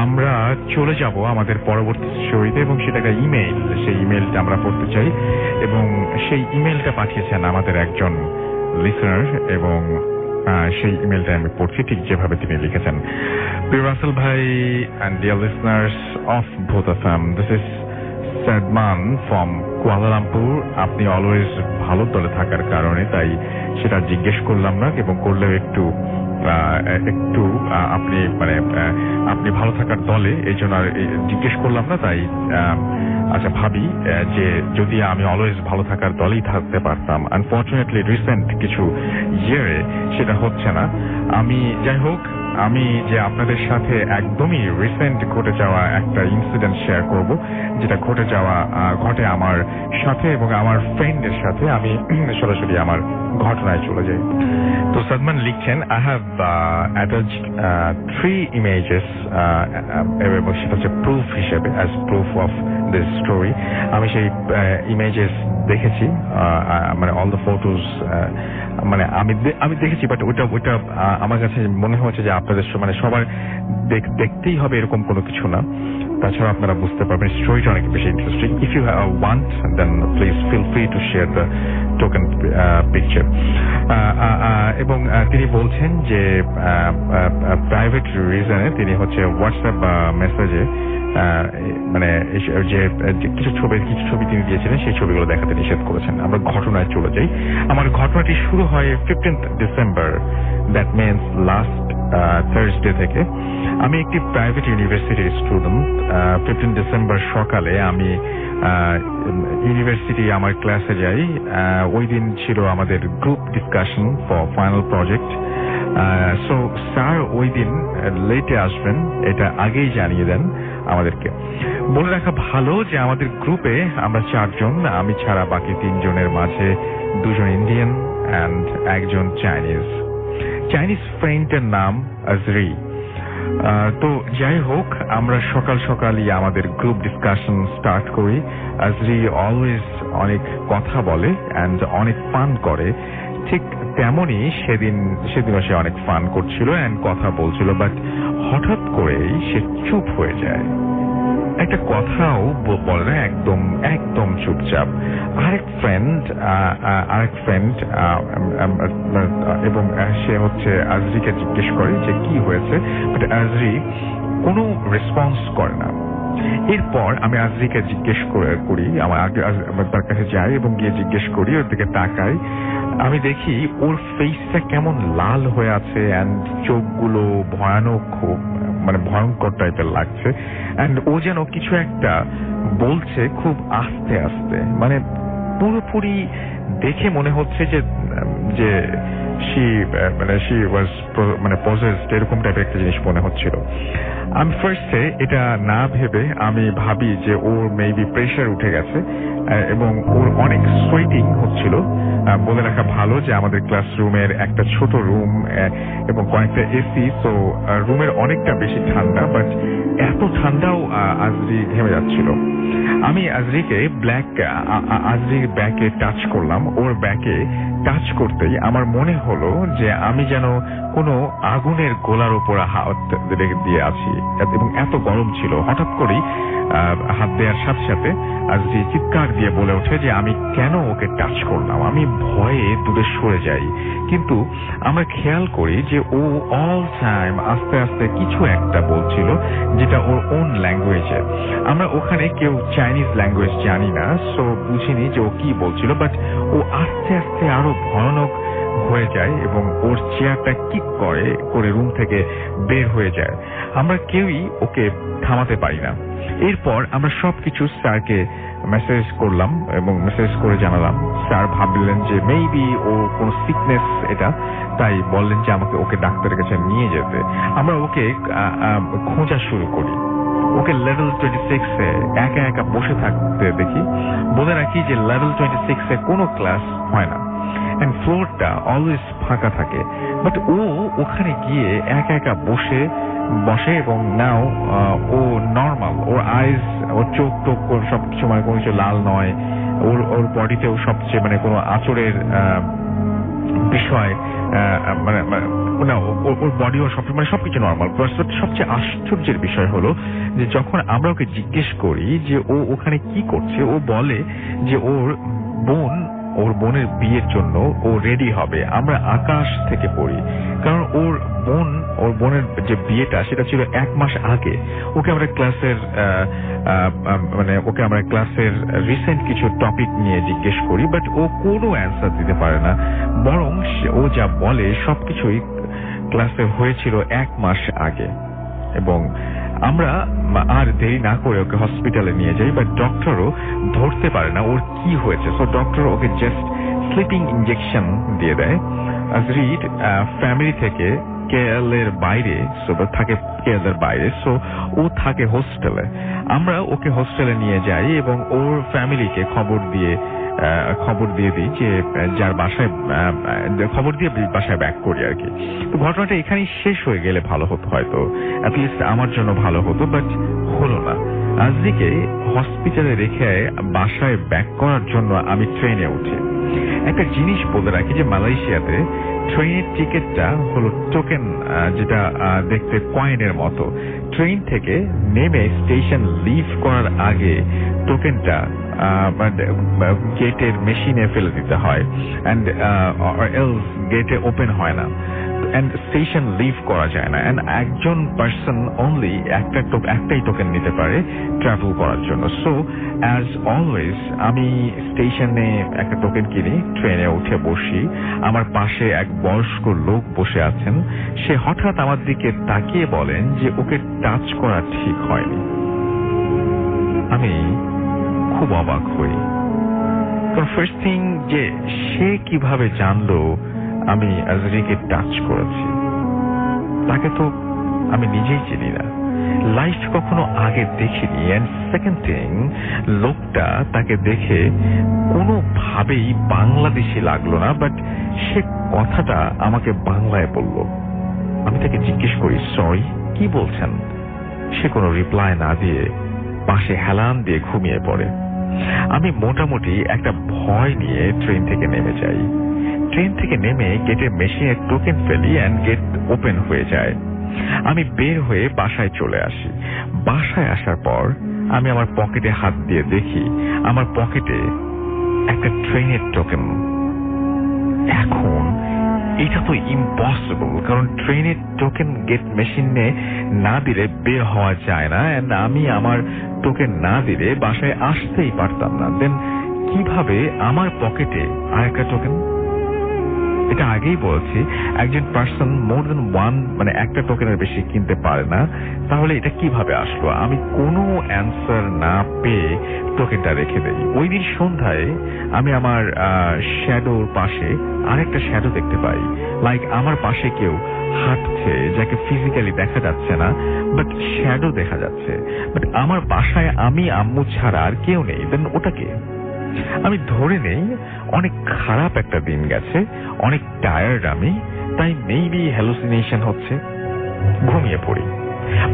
আমরা চলে যাব আমাদের পরবর্তী স্টোরিতে এবং সেটা একটা ইমেইল, সেই ইমেইলটা আমরা পড়তে চাই এবং সেই ইমেইলটা পাঠিয়েছেন আমাদের একজন লিসনার এবং সেই ইমেইলটা আমি পড়ছি ঠিক যেভাবে তিনি লিখেছেন। প্রিয় রাসেল ভাই and dear listeners of Bhoot FM, this is Sadman from Kuala Lumpur. আপনি অলওয়েজ ভালো দলে থাকার কারণে তাই সেটা জিজ্ঞেস করলাম না, এবং করলেও একটু আপনি ভালো থাকার দলে এই জন্য আর জিজ্ঞেস করলাম না। তাই আচ্ছা ভাবি যে যদি আমি অলওয়েজ ভালো থাকার দলেই থাকতে পারতাম, আনফর্চুনেটলি রিসেন্ট কিছু ইয়ারে সেটা হচ্ছে না। যাই হোক, আমি যে আপনাদের সাথে একদমই রিসেন্ট ঘটে যাওয়া একটা ইনসিডেন্ট শেয়ার করব, যেটা ঘটে আমার সাথে এবং আমার ফ্রেন্ডের সাথে। আমি সরাসরি আমার ঘটনায় চলে যাই। তো সাদমান লিখছেন, আই হ্যাভ অ্যাটাচড 3 ইমেজেস এবং সেটা হচ্ছে প্রুফ হিসেবে, as proof of this story. আমি সেই ইমেজেস দেখেছি, মানে অল দ্য ফটোজ মানে আমি দেখেছি, বাট ওইটা আমার কাছে মনে হচ্ছে যে আপনাদের মানে সবার দেখতেই হবে এরকম কোনো কিছু না। তাছাড়া আপনারা বুঝতে পারবেন স্টোরিটা অনেক বেশি interesting. If you want then please feel free to share the token picture. এবং তিনি বলছেন যে প্রাইভেট রিজনে তিনি হচ্ছে হোয়াটসঅ্যাপ মেসেজে মানে যে কিছু ছবি তিনি দিয়েছিলেন, সেই ছবিগুলো দেখাতে নিষেধ করেছেন। আমরা ঘটনায় চলে যাই। আমার ঘটনাটি শুরু হয় 15th December, that means last Thursday থেকে। আমি একটি প্রাইভেট ইউনিভার্সিটির স্টুডেন্ট। 15 ডিসেম্বর সকালে আমি ইউনিভার্সিটি আমার ক্লাসে যাই। ওই দিন ছিল আমাদের group discussion for final project. So sir ওই দিন লেটে আসবেন, এটা আগেই জানিয়ে দেন আমাদেরকে। বলে রাখা ভালো যে আমাদের গ্রুপে আমরা 4 জন, আমি ছাড়া বাকি 3 জনের মাঝে 2 জন ইন্ডিয়ান অ্যান্ড একজন চাইনিজ ফ্রেন্ডের নাম আজরি। তো যাই হোক, আমরা সকালই আমাদের গ্রুপ ডিসকাশন স্টার্ট করি। আজরি অলওয়েজ অনেক কথা বলে অ্যান্ড অনেক ফান করে। ঠিক তেমনই সেদিনও সে অনেক ফান করছিল অ্যান্ড কথা বলছিল, বাট হঠাৎ করেই সে চুপ হয়ে যায়, একটা কথাও বলে না, একদম চুপচাপ। আরেক ফ্রেন্ড এবং সে হচ্ছে আজরিকে জিজ্ঞেস করে যে কি হয়েছে, বাট আজরি কোনো রেসপন্স করে না। এরপর আমি আজরিকে জিজ্ঞেস করি, তার কাছে যাই এবং গিয়ে জিজ্ঞেস করি, ওর দিকে তাকাই। আমি দেখি ওর ফেসটা কেমন লাল হয়ে আছে অ্যান্ড চোখগুলো ভয়ানক, খুব মানে ভয়ঙ্কর টাইপের লাগছে। অ্যান্ড ও যেন কিছু একটা বলছে খুব আস্তে আস্তে, মানে পুরোপুরি দেখে মনে হচ্ছে যে she was possessed, এরকম টাইপের একটা জিনিস মনে হচ্ছিল। আমি ফার্স্টে এটা না ভেবে আমি ভাবি যে ওর মেবি প্রেশার উঠে গেছে এবং ওর অনেক সোয়েটিং হচ্ছিল। বলে রাখা ভালো যে আমাদের ক্লাসরুমের একটা ছোট রুম এবং কয়েকটা এসি, সো রুমের অনেকটা বেশি ঠান্ডা, বাট এত ঠান্ডাও আজরি ঘেমে যাচ্ছিল। আমি আজরির ব্যাকে টাচ করলাম। ওর ব্যাকে টাচ করতেই আমার মনে হলো যে আমি যেন কোনো আগুনের গোলার উপর হাত রেখে দিয়ে আছি, এবং এত গরম ছিল। হঠাৎ করেই হাত দেওয়ার সাথে সাথে আজরি চিৎকার দিয়ে বলে ওঠে যে আমি কেন ওকে টাচ করলাম। আমি ভয়ে দূরে সরে যাই, কিন্তু আমরা খেয়াল করি যে ও অল টাইম আস্তে আস্তে কিছু একটা বলছিল, যেটা ওর ওন ল্যাঙ্গুয়েজে। আমরা ওখানে কেউ চাইনিজ ল্যাঙ্গুয়েজ জানি না, সো বুঝিনি যে ও কি বলছিল, বাট ও আস্তে আস্তে আরো ভয়ানক হয়ে যায় এবং ওর চেয়ারটা কিক করে রুম থেকে বের হয়ে যায়। আমরা কেউই ওকে থামাতে পারি না। এরপর আমরা সবকিছু স্যারকে মেসেজ করলাম এবং মেসেজ করে জানালাম। স্যার ভাবলেন যে মেবি ও কোন সিকনেস এটা, তাই বললেন যে ওকে ডাক্তারের কাছে নিয়ে যেতে। আমরা ওকে খোঁজা শুরু করি। ওকে লেভেল 26-এ একা বসে থাকতে দেখি। বলে রাখি যে লেভেল 26-এ কোনো ক্লাস হয় না এন্ড ফ্লোরটা অলওয়েজ ফাঁকা থাকে, বাট ও ওখানে গিয়ে একা বসে এবং নাও ও নর্মাল। ওর আইজ, ওর চোখ টোক সবকিছু মানে কোনো কিছু লাল নয়। ওর বডিতেও সবচেয়ে মানে কোনো আচরের বিষয় মানে না, ওর বডিও সবকিছু নর্মাল। সবচেয়ে আশ্চর্যের বিষয় হলো যে যখন আমরা ওকে জিজ্ঞেস করি যে ও ওখানে কি করছে, ও বলে যে ওর বোনের বিয়ের জন্য ও রেডি হবে। আমরা আকাশ থেকে পড়ি, কারণ ওর বোনের যে বিয়েটা সেটা ছিল 1 মাস আগে। ওকে আমরা ক্লাসের রিসেন্ট কিছু টপিক নিয়ে জিজ্ঞেস করি, বাট ও কোনো অ্যান্সার দিতে পারে না। বরং ও যা বলে সবকিছুই ক্লাসে হয়েছিল 1 মাস আগে। এবং আমরা আর দেরি না করে ওকে হসপিটালে নিয়ে যাই, বাট ডক্টরও ধরতে পারে না ওর কি হয়েছে। সো ডক্টর ওকে জাস্ট স্লিপিং ইঞ্জেকশন দিয়ে দেয়। আজরির ফ্যামিলি থেকে কেএল এর বাইরে সো ও থাকে হোস্টেলে। আমরা ওকে হোস্টেলে নিয়ে যাই এবং ওর ফ্যামিলিকে খবর দিয়ে দিই যে যার বাসায় খবর দিয়ে বাসায় ব্যাক করি আর কি। তো ঘটনাটা এখানেই শেষ হয়ে গেলে ভালো হতো, হয়তো অ্যাটলিস্ট আমার জন্য ভালো হতো, বাট হলো না। আজকে হসপিটালে রেখে বাসায় ব্যাক করার জন্য আমি ট্রেনে উঠি। একটা জিনিস বলে রাখি যে মালয়েশিয়াতে ট্রেনের টিকিটটা হলো টোকেন, যেটা দেখতে কয়েনের মতো। ট্রেন থেকে নেমে স্টেশন লিভ করার আগে টোকেনটা গেটের মেশিনে ফেলে দিতে হয়, এন্ড এলস গেটে ওপেন হয় না, এন্ড স্টেশন লিভ করা যায় না। এন্ড একজন পার্সন অনলি একটাই টোকেন নিতে পারে ট্রাভেল করার জন্য। সো অ্যাজ অলওয়েজ আমি স্টেশনে একটা টোকেন কিনি, ট্রেনে উঠে বসি। আমার পাশে এক বয়স্ক লোক বসে আছেন। সে হঠাৎ আমার দিকে তাকিয়ে বলেন যে ওকে টাচ করা ঠিক হয়নি। আমি খুব অবাক হই, কারণ ফার্স্ট থিং যে সে কিভাবে জানলো আমি আজরিকে টাচ করেছি। তাকে তো আমি নিজেই চিনি না, লাইফ কখনো আগে দেখিনি। এন্ড সেকেন্ড থিং, লোকটা তাকে দেখে কোনোভাবেই বাংলাদেশি লাগলো না, বাট সে কথাটা আমাকে বাংলায় বলল। আমি তাকে জিজ্ঞেস করি, সরি, কি বলছেন? সে কোনো রিপ্লাই না দিয়ে পাশে হেলান দিয়ে ঘুমিয়ে পড়ে। আমি মোটামুটি একটা ভয় নিয়ে ট্রেন থেকে নেমে যাই। ট্রেন থেকে নেমে গেটের মেশিনে টোকেন ফেলি এন্ড গেট ওপেন হয়ে যায়। আমি বের হয়ে বাসায় চলে আসি। বাসায় আসার পর আমি আমার পকেটে হাত দিয়ে দেখি আমার পকেটে একটা ট্রেনের টোকেন। এখন এটা তো ইম্পসিবল, কারণ ট্রেনের টোকেন গেট মেশিনে না দিলে বের হওয়া যায় না, এন্ড আমি আমার টোকেন না দিলে বাসায় আসতেই পারতাম না। দেন কিভাবে আমার পকেটে আরেকটা টোকেন? এটা আগেই বলছি, একজন পার্সন মোর দেন ওয়ান একটা টোকেনের বেশি কিনতে পারে না, তাহলে এটা কিভাবে আসলো? আমি কোনো অ্যান্সার না পেয়ে টোকেনটা রেখে দেই। ওই দিন সন্ধ্যায় আমি আমার শ্যাডোর পাশে আরেকটা শ্যাডো দেখতে পাই, লাইক আমার পাশে কেউ হাঁটছে, যাকে ফিজিক্যালি দেখা যাচ্ছে না, বাট শ্যাডো দেখা যাচ্ছে। বাট আমার বাসায় আমি আম্মু ছাড়া আর কেউ নেই। দেন ওটাকে আমি ধরে নেই অনেক খারাপ একটা দিন গেছে, অনেক টায়ার্ড আমি, তাই মেবি হ্যালুসিনেশন হচ্ছে। ঘুমিয়ে পড়ি।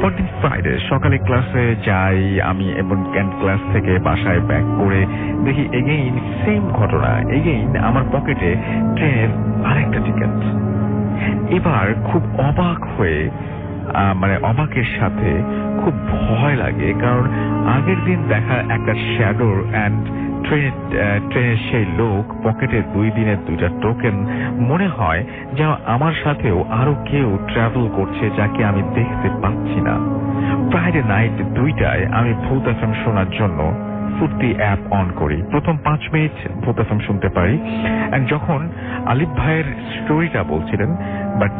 পরদিন ফ্রাইডে সকালে ক্লাসে যাই আমি, এবং ক্লাস থেকে বাসায় ব্যাক করে দেখি এগেইন সেম ঘটনা। এগেইন আমার পকেটে ট্রেনের আরেকটা টিকিট। এবার খুব অবাক হয়ে অবাকের সাথে খুব ভয় লাগে, কারণ আগের দিন দেখা একটা শ্যাডোর অ্যান্ড ট্রেনের সেই লোক পকেটে 2 দিনের 2টা টোকেন। মনে হয় যেন আমার সাথেও আরো কেউ ট্রাভেল করছে, যাকে আমি দেখতে পাচ্ছি না। ফ্রাইডে নাইট 2টায় আমি ভূত এফএম শোনার জন্য ফুর্তি অ্যাপ অন করি। প্রথম 5 মিনিট ভূত এফএম শুনতে পারি, এন্ড যখন আলিফ ভাইয়ের স্টোরিটা বলছিলেন, বাট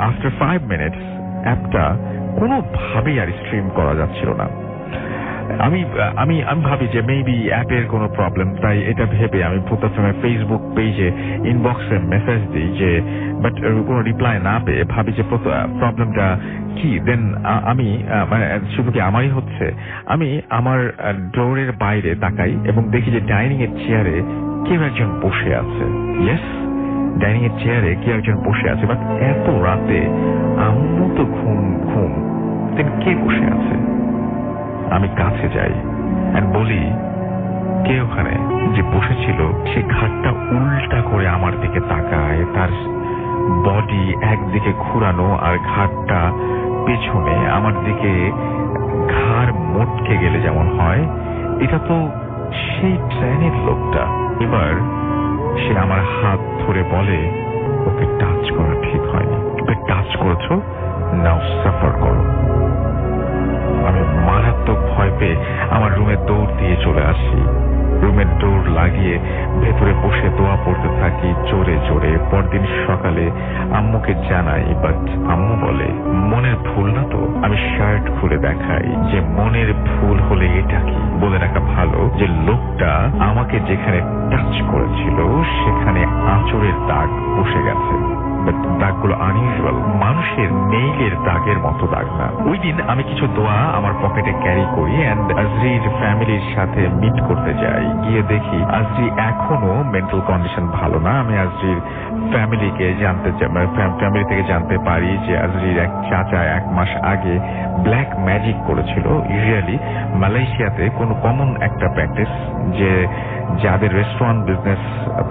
আফটার 5 মিনিটস অ্যাপটা কোনোভাবেই আর স্ট্রিম করা যাচ্ছিল না। আমি আমি আমি ভাবি যে মেবি অ্যাপের কোনো প্রবলেম, তাই এটা ভেবে আমি ভূত এফএমের ফেসবুক পেজে ইনবক্সে মেসেজ দিই, যে বাট কোনো রিপ্লাই না পেয়ে ভাবি যে প্রবলেমটা কি। দেন আমি শুধু কি আমারই হচ্ছে, আমি আমার ডোরের বাইরে তাকাই এবং দেখি যে ডাইনিং এর চেয়ারে কেউ একজন বসে আছে। ইয়েস, ডাইনিং এর চেয়ারে কেউ একজন বসে আছে, বাট এত রাতে আম্মু তো ঘুম, দেন কে বসে আছে? আমি কাছে যাই আর বলি, কে ওখানে? যে বসেছিল সে ঘাটটা উল্টা করে আমার দিকে তাকায়, তার বডি একদিকে ঘুরানো আর ঘাড়টা পেছনে, আমার দিকে ঘাড় মোটকে গেলে যেমন হয়, এটা তো সেই ট্রেনের লোকটা। এবার সে আমার হাত ধরে বলে, ওকে টাচ করা ঠিক হয়নি, ওকে টাচ করেছো, নাও সাফার করো। আমি মারাত্মক ভয় পেয়ে আমার রুমে দৌড় দিয়ে চলে আসি। রুমের ডোর লাগিয়ে ভেতরে বসে দোয়া পড়তে থাকি জোরে জোরে। পরদিন সকালে আম্মুকে জানাই, বাট আম্মু বলে মনের ভুল না তো। আমি শার্ট খুলে দেখাই যে মনের ভুল হলে এটা কি। বলে রাখা ভালো যে লোকটা আমাকে যেখানে টাচ করেছিল সেখানে আঁচড়ের দাগ বসে গেছে। দাগগুলো আনইউজুয়াল, মানুষের নেইলের দাগের মতো দাগ না। ওই দিন আমি কিছু দোয়া আমার পকেটে ক্যারি করি এন্ড আজরির ফ্যামিলির সাথে মিট করতে যাই। গিয়ে দেখি আজরি এখনো মেন্টাল কন্ডিশন ভালো না। আমি আজরির ফ্যামিলি থেকে জানতে পারি যে আজরির এক চাচা 1 মাস আগে ব্ল্যাক ম্যাজিক করেছিল। ইউজুয়ালি মালয়েশিয়াতে কোনো কমন একটা প্র্যাকটিস যে যাদের রেস্টুরেন্ট বিজনেস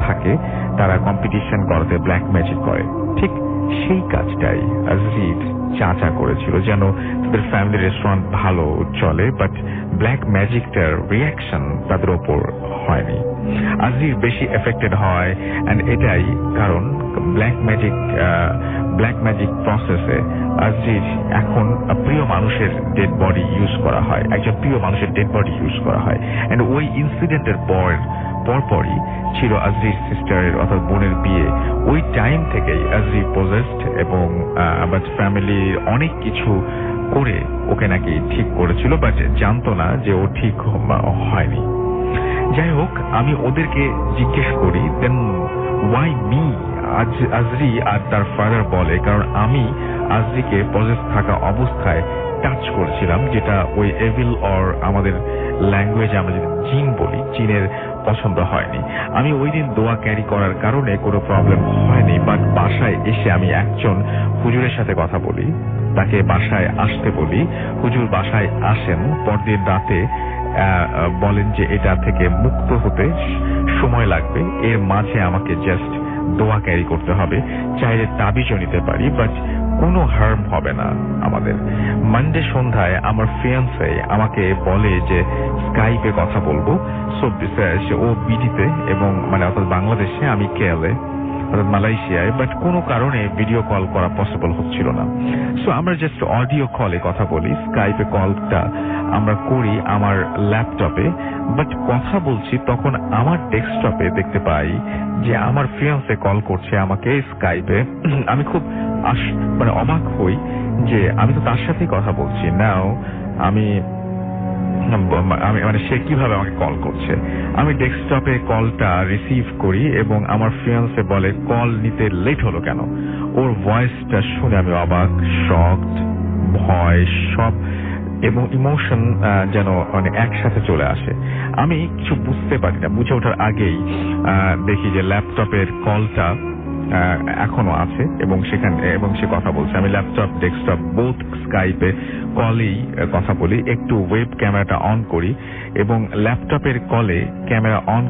থাকে তারা কম্পিটিশন করতে ব্ল্যাক ম্যাজিক করে। ঠিক সেই কাজটাই আজরির চাচা করেছিল, যেন তাদের ফ্যামিলি রেস্টুরেন্ট ভালো চলে, বাট ব্ল্যাক ম্যাজিকটার রিয়াকশন তাদের ওপর হয়নি। আজরির বেশি এফেক্টেড হয় এন্ড এটাই কারণ ব্ল্যাক ম্যাজিক প্রসেসে আজরির এখন প্রিয় মানুষের ডেড বডি ইউজ করা হয়, একজন প্রিয় মানুষের ডেড বডি ইউজ করা হয়। এন্ড ওই ইনসিডেন্টের পরপরই ছিল আজরির সিস্টারের অর্থাৎ বোনের বিয়ে। ওই টাইম থেকেই আজরি পজেসড এবং ফ্যামিলির অনেক কিছু করে ওকে নাকি ঠিক করেছিল, বাট জানতো না যে ও ঠিক হয়নি। যাই হোক, আমি ওদেরকে জিজ্ঞেস করি দেন ওয়াই মি। আজরি আর তার ফাদার বলে কারণ আমি আজরিকে পজেস থাকা অবস্থায় টাচ করেছিলাম, যেটা ওই এভিল অর আমাদের ল্যাঙ্গুয়েজে আমরা যদি জিন বলি, জিনের পছন্দ হয়নি। আমি ওই দিন দোয়া ক্যারি করার কারণে কোনো প্রবলেম হয়নি, বাট বাসায় এসে আমি একজন হুজুরের সাথে কথা বলি, তাকে বাসায় আসতে বলি। হুজুর বাসায় আসেন, পরদিন রাতে বলেন যে এটা থেকে মুক্ত হতে সময় লাগবে, এর মাঝে আমাকে জাস্ট দোয়া ক্যারি করতে হবে, চাইলে তাবিজও নিতে পারি, বাট কোনো হার্ম হবে না আমাদের। মানডে সন্ধ্যায় আমার ফিয়ান্সে আমাকে বলে যে স্কাইপে কথা বলবো। সো ও বিডিতে এবং অর্থাৎ বাংলাদেশে, আমি কেএলএ অর্থাৎ মালয়েশিয়ায়, বাট কোনো কারণে ভিডিও কল করা পসিবল হচ্ছিল না। সো আমরা জাস্ট অডিও কলে কথা বলি। স্কাইপে কলটা আমরা করি আমার ল্যাপটপে, বাট কথা বলছি তখন আমার ডেস্কটপে দেখতে পাই যে আমার ফিয়ান্সে কল করছে আমাকে স্কাইপে। আমি খুব অবাক হই যে আমি তো তার সাথেই কথা বলছি। নাও আমি সে কিভাবে আমাকে কল করছে। আমি ডেস্কটপে কলটা রিসিভ করি এবং আমার ফিয়ান্সে বলে কল নিতে লেট হলো কেন। ওর ভয়েসটা শুনে আমি অবাক, শকড, ভয় সব এবং ইমোশন যেন একসাথে চলে আসে। আমি কিছু বুঝতে পারি না। বুঝে ওঠার আগেই দেখি যে ল্যাপটপের কলটা এখনো আছে এবং সে কথা বলছে। আমি ল্যাপটপ ডেস্কটপ বোথ স্কাইপে কলেই কথা বলি। একটু ওয়েব ক্যামেরাটা অন করি এবং ল্যাপটপের কলে ক্যামেরা অন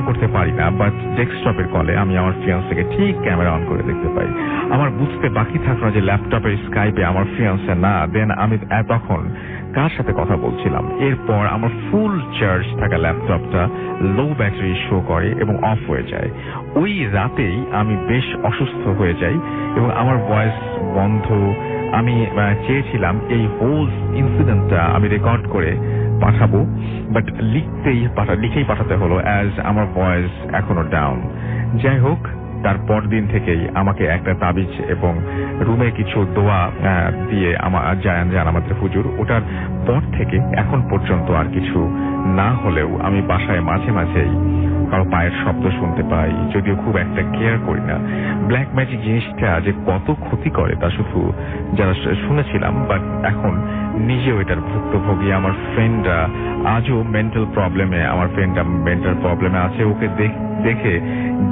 করতে পারি না, বাট ডেস্কটপের কলে আমি আমার ফিয়ান্সকে ঠিক ক্যামেরা অন করে দেখতে পাই। আমার বুঝতে বাকি থাকলো যে ল্যাপটপের স্কাইপে আমার ফিয়ান্সে না। দেন আমি তখন কার সাথে কথা বলছিলাম। এরপর আমার ফুল চার্জ থাকা ল্যাপটপটা লো ব্যাটারি শো করে এবং অফ হয়ে যায়। ওই রাতেই আমি বেশ অসুস্থ হয়ে যাই এবং আমার ভয়েস বন্ধ। আমি চেয়েছিলাম এই হোল ইনসিডেন্টটা আমি রেকর্ড করে পাঠাবো, বাট লিখেই পাঠাতে হলো অ্যাজ আমার ভয়েস এখনো ডাউন। যাই হোক, তারপর দিন থেকেই আমাকে একটা তাবিজ এবং রুমে কিছু দোয়া দিয়ে জানান আমাদের হুজুর। ওটার পর থেকে এখন পর্যন্ত আর কিছু না হলেও আমি বাসায় মাঝে মাঝেই কারো পায়ের শব্দ শুনতে পাই, যদিও খুব একটা কেয়ার করি না। ব্ল্যাক ম্যাজিক জিনিসটা যে কত ক্ষতি করে তা শুধু যারা শুনেছিলাম, বাট এখন নিজেও এটার ভুক্তভোগী। আমার ফ্রেন্ডরা আজও মেন্টাল প্রবলেমে আছে। ওকে দেখে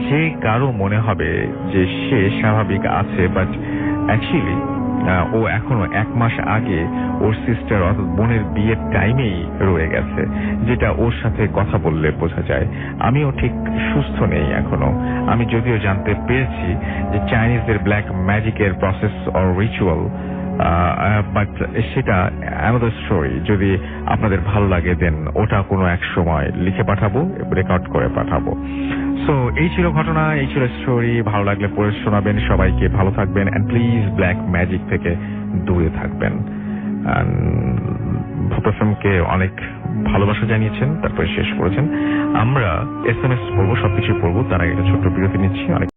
যে কারো মনে হবে যে সে স্বাভাবিক আছে, বাট অ্যাকচুয়ালি ও এখনো 1 মাস আগে ওর সিস্টার অর্থাৎ বোনের বিয়ের টাইমেই রয়ে গেছে, যেটা ওর সাথে কথা বললে বোঝা যায়। আমিও ঠিক সুস্থ নেই এখনো। আমি যদিও জানতে পেরেছি যে চাইনিজদের ব্ল্যাক ম্যাজিকের প্রসেস অর রিচুয়াল, বাট সেটা অ্যানাদার স্টোরি। যদি আপনাদের ভালো লাগে দেন ওটা কোনো এক সময় লিখে পাঠাবো, রেকর্ড করে পাঠাবো। সো এই ছিল ঘটনা, এই ছিল স্টোরি। ভালো লাগলে পড়ে শোনাবেন। সবাইকে ভালো থাকবেন এন্ড প্লিজ ব্ল্যাক ম্যাজিক থেকে দূরে থাকবেন। ভূপ্রফেমকে অনেক ভালোবাসা জানিয়েছেন, তারপরে শেষ করেছেন। আমরা SMS পড়বো, সবকিছু পড়বো, তার আগে একটা ছোট্ট বিরতি নিচ্ছি। অনেক